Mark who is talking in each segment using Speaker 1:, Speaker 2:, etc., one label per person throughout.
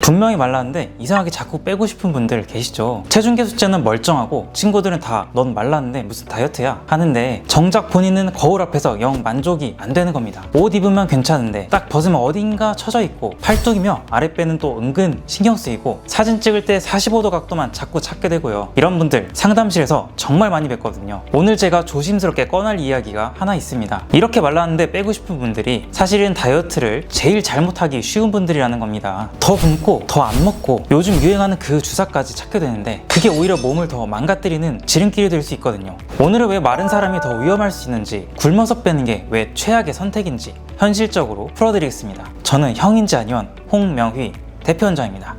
Speaker 1: 분명히 말랐는데 이상하게 자꾸 빼고 싶은 분들 계시죠. 체중계 숫자는 멀쩡하고 친구들은 다 넌 말랐는데 무슨 다이어트야 하는데 정작 본인은 거울 앞에서 영 만족이 안 되는 겁니다. 옷 입으면 괜찮은데 딱 벗으면 어딘가 처져 있고 팔뚝이며 아랫배는 또 은근 신경 쓰이고 사진 찍을 때 45도 각도만 자꾸 찾게 되고요. 이런 분들 상담실에서 정말 많이 뵙거든요. 오늘 제가 조심스럽게 꺼낼 이야기가 하나 있습니다. 이렇게 말랐는데 빼고 싶은 분들이 사실은 다이어트를 제일 잘못하기 쉬운 분들이라는 겁니다. 더 굶고 더 안 먹고 요즘 유행하는 그 주사까지 찾게 되는데 그게 오히려 몸을 더 망가뜨리는 지름길이 될 수 있거든요. 오늘은 왜 마른 사람이 더 위험할 수 있는지, 굶어서 빼는 게 왜 최악의 선택인지 현실적으로 풀어드리겠습니다. 저는 형인지아니원 홍명휘 대표원장입니다.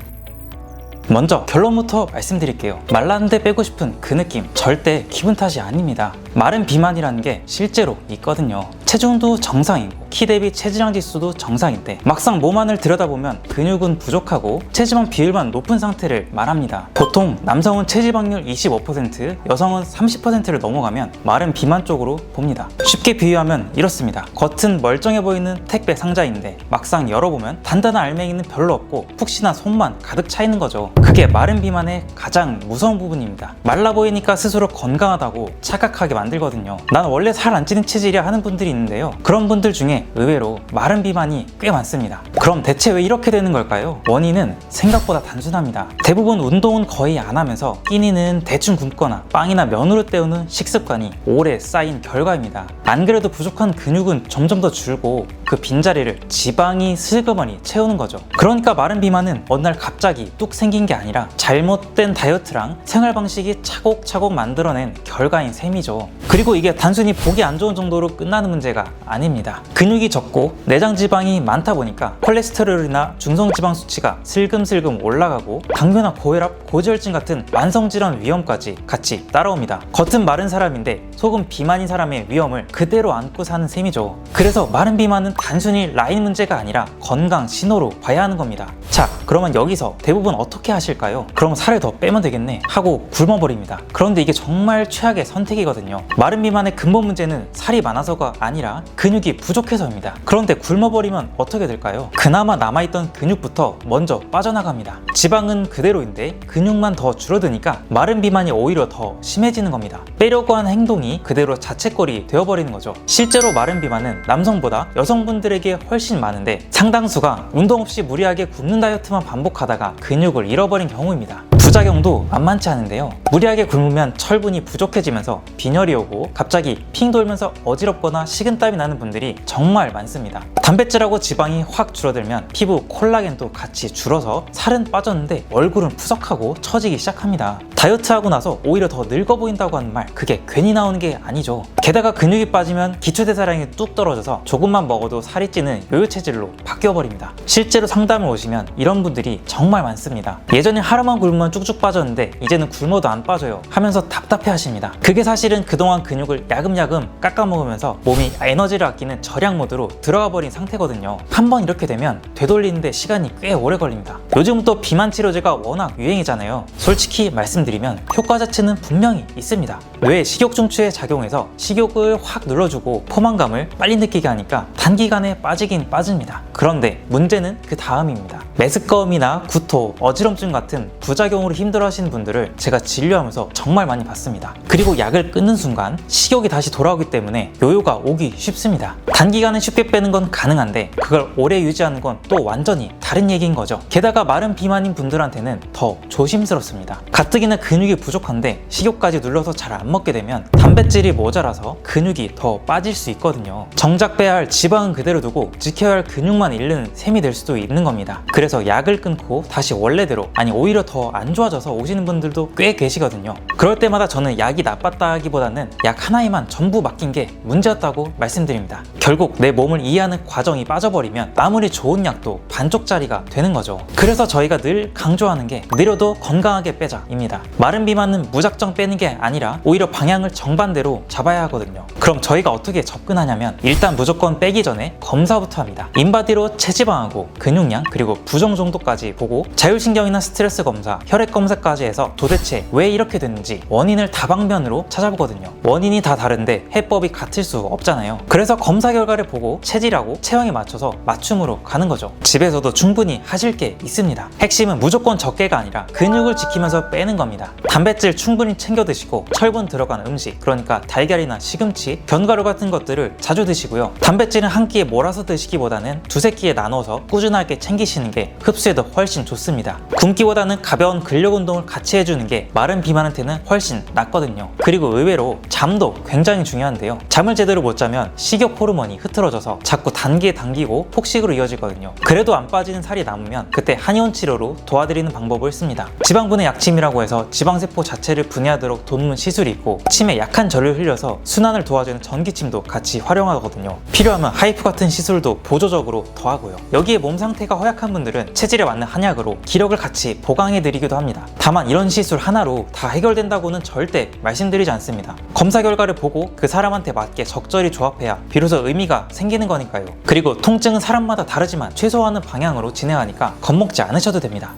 Speaker 1: 먼저 결론부터 말씀드릴게요. 말랐는데 빼고 싶은 그 느낌 절대 기분 탓이 아닙니다. 마른 비만이라는 게 실제로 있거든요. 체중도 정상이고 키 대비 체지방 지수도 정상인데 막상 몸 안을 들여다보면 근육은 부족하고 체지방 비율만 높은 상태를 말합니다. 보통 남성은 체지방률 25%, 여성은 30%를 넘어가면 마른 비만 쪽으로 봅니다. 쉽게 비유하면 이렇습니다. 겉은 멀쩡해 보이는 택배 상자인데 막상 열어보면 단단한 알맹이는 별로 없고 푹신한 손만 가득 차 있는 거죠. 그게 마른 비만의 가장 무서운 부분입니다. 말라 보이니까 스스로 건강하다고 착각하게 만들거든요. 난 원래 살 안 찌는 체질이야 하는 분들이 있는데요. 그런 분들 중에 의외로 마른 비만이 꽤 많습니다. 그럼 대체 왜 이렇게 되는 걸까요? 원인은 생각보다 단순합니다. 대부분 운동은 거의 안 하면서 끼니는 대충 굶거나 빵이나 면으로 때우는 식습관이 오래 쌓인 결과입니다. 안 그래도 부족한 근육은 점점 더 줄고 그 빈자리를 지방이 슬그머니 채우는 거죠. 그러니까 마른 비만은 어느 날 갑자기 뚝 생긴 게 아니라 잘못된 다이어트랑 생활 방식이 차곡차곡 만들어낸 결과인 셈이죠. 그리고 이게 단순히 보기 안 좋은 정도로 끝나는 문제가 아닙니다. 근육이 적고 내장 지방이 많다 보니까 콜레스테롤이나 중성지방 수치가 슬금슬금 올라가고 당뇨나 고혈압, 고지혈증 같은 만성질환 위험까지 같이 따라옵니다. 겉은 마른 사람인데 속은 비만인 사람의 위험을 그대로 안고 사는 셈이죠. 그래서 마른 비만은 단순히 라인 문제가 아니라 건강 신호로 봐야 하는 겁니다. 자, 그러면 여기서 대부분 어떻게 하실까요? 그럼 살을 더 빼면 되겠네 하고 굶어버립니다. 그런데 이게 정말 최악의 선택이거든요. 마른 비만의 근본 문제는 살이 많아서가 아니라 근육이 부족해서입니다. 그런데 굶어버리면 어떻게 될까요? 그나마 남아있던 근육부터 먼저 빠져나갑니다. 지방은 그대로인데 근육만 더 줄어드니까 마른 비만이 오히려 더 심해지는 겁니다. 빼려고 하는 행동이 그대로 자책거리 되어버리는 거죠. 실제로 마른 비만은 남성보다 여성분들에게 훨씬 많은데 상당수가 운동 없이 무리하게 굶는 다이어트만 반복하다가 근육을 잃어버린 경우입니다. 부작용도 만만치 않은데요. 무리하게 굶으면 철분이 부족해지면서 빈혈이 오고 갑자기 핑 돌면서 어지럽거나 식은땀이 나는 분들이 정말 많습니다. 단백질하고 지방이 확 줄어들면 피부 콜라겐도 같이 줄어서 살은 빠졌는데 얼굴은 푸석하고 처지기 시작합니다. 다이어트하고 나서 오히려 더 늙어 보인다고 하는 말, 그게 괜히 나오는 게 아니죠. 게다가 근육이 빠지면 기초대사량이 뚝 떨어져서 조금만 먹어도 살이 찌는 요요 체질로 바뀌어버립니다. 실제로 상담을 오시면 이런 분들이 정말 많습니다. 예전에 하루만 굶으면 쭉쭉 빠졌는데 이제는 굶어도 안 빠져요 하면서 답답해 하십니다. 그게 사실은 그동안 근육을 야금야금 깎아먹으면서 몸이 에너지를 아끼는 절약 모드로 들어가 버린 상태거든요. 한번 이렇게 되면 되돌리는데 시간이 꽤 오래 걸립니다. 요즘 또 비만 치료제가 워낙 유행이잖아요. 솔직히 말씀드리면 효과 자체는 분명히 있습니다. 뇌 식욕 중추에 작용해서 식욕을 확 눌러주고 포만감을 빨리 느끼게 하니까 단기간에 빠지긴 빠집니다. 그런데 문제는 그 다음입니다. 메스꺼움이나 구토, 어지럼증 같은 부작용으로 힘들어하시는 분들을 제가 진료하면서 정말 많이 봤습니다. 그리고 약을 끊는 순간 식욕이 다시 돌아오기 때문에 요요가 오기 쉽습니다. 단기간에 쉽게 빼는 건 가능한데 그걸 오래 유지하는 건 또 완전히 다른 얘기인 거죠. 게다가 마른 비만인 분들한테는 더 조심스럽습니다. 가뜩이나 근육이 부족한데 식욕까지 눌러서 잘 안 먹게 되면 단백질이 모자라서 근육이 더 빠질 수 있거든요. 정작 빼야 할 지방은 그대로 두고 지켜야 할 근육만 잃는 셈이 될 수도 있는 겁니다. 그래서 약을 끊고 다시 원래대로, 아니 오히려 더 안 좋아져서 오시는 분들도 꽤 계시거든요. 그럴 때마다 저는 약이 나빴다기보다는 약 하나에만 전부 맡긴 게 문제였다고 말씀드립니다. 결국 내 몸을 이해하는 과정이 빠져버리면 아무리 좋은 약도 반쪽짜리가 되는 거죠. 그래서 저희가 늘 강조하는 게 느려도 건강하게 빼자입니다. 마른 비만은 무작정 빼는 게 아니라 오히려 방향을 정반대로 잡아야 하거든요. 그럼 저희가 어떻게 접근하냐면 일단 무조건 빼기 전에 검사부터 합니다. 인바디로 체지방하고 근육량 그리고 부종 정도까지 보고 자율신경이나 스트레스 검사, 혈액 검사까지 해서 도대체 왜 이렇게 됐는지 원인을 다방면으로 찾아보거든요. 원인이 다 다른데 해법이 같을 수 없잖아요. 그래서 검사 결과를 보고 체질하고 체형에 맞춰서 맞춤으로 가는 거죠. 집에서도 충분히 하실 게 있습니다. 있습니다. 핵심은 무조건 적게가 아니라 근육을 지키면서 빼는 겁니다. 단백질 충분히 챙겨 드시고 철분 들어간 음식, 그러니까 달걀이나 시금치, 견과류 같은 것들을 자주 드시고요. 단백질은 한 끼에 몰아서 드시기보다는 두세 끼에 나눠서 꾸준하게 챙기시는 게 흡수에도 훨씬 좋습니다. 굶기보다는 가벼운 근력 운동을 같이 해주는 게 마른 비만한테는 훨씬 낫거든요. 그리고 의외로 잠도 굉장히 중요한데요. 잠을 제대로 못 자면 식욕 호르몬이 흐트러져서 자꾸 단기에 당기고 폭식으로 이어지거든요. 그래도 안 빠지는 살이 남으면 그때 한의원 치료로 도와드리는 방법을 씁니다. 지방분해 약침이라고 해서 지방세포 자체를 분해하도록 돕는 시술이 있고, 침에 약한 젖을 흘려서 순환을 도와주는 전기침도 같이 활용하거든요. 필요하면 하이프 같은 시술도 보조적으로 더하고요. 여기에 몸 상태가 허약한 분들은 체질에 맞는 한약으로 기력을 같이 보강해드리기도 합니다. 다만 이런 시술 하나로 다 해결된다고는 절대 말씀드리지 않습니다. 검사 결과를 보고 그 사람한테 맞게 적절히 조합해야 비로소 의미가 생기는 거니까요. 그리고 통증은 사람마다 다르지만 최소화하는 방향으로 진행하니까 겁먹지 않으셔도 됩니다.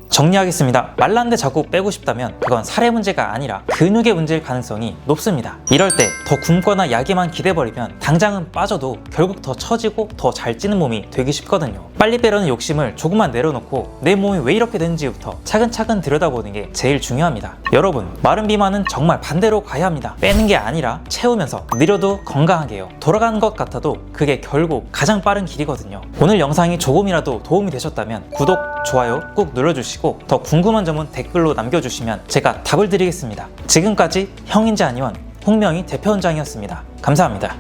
Speaker 1: 정리하겠습니다. 말랐는데 자꾸 빼고 싶다면 그건 살의 문제가 아니라 근육의 문제일 가능성이 높습니다. 이럴 때 더 굶거나 약에만 기대버리면 당장은 빠져도 결국 더 처지고 더 잘 찌는 몸이 되기 쉽거든요. 빨리 빼려는 욕심을 조금만 내려놓고 내 몸이 왜 이렇게 되는지부터 차근차근 들여다보는 게 제일 중요합니다. 여러분, 마른 비만은 정말 반대로 가야 합니다. 빼는 게 아니라 채우면서 느려도 건강하게 해요. 돌아가는 것 같아도 그게 결국 가장 빠른 길이거든요. 오늘 영상이 조금이라도 도움이 되셨다면 구독, 좋아요 꾹 눌러주시고 더 궁금한 점은 댓글로 남겨주시면 제가 답을 드리겠습니다. 지금까지 형인지 아니원 홍명희 대표원장이었습니다. 감사합니다.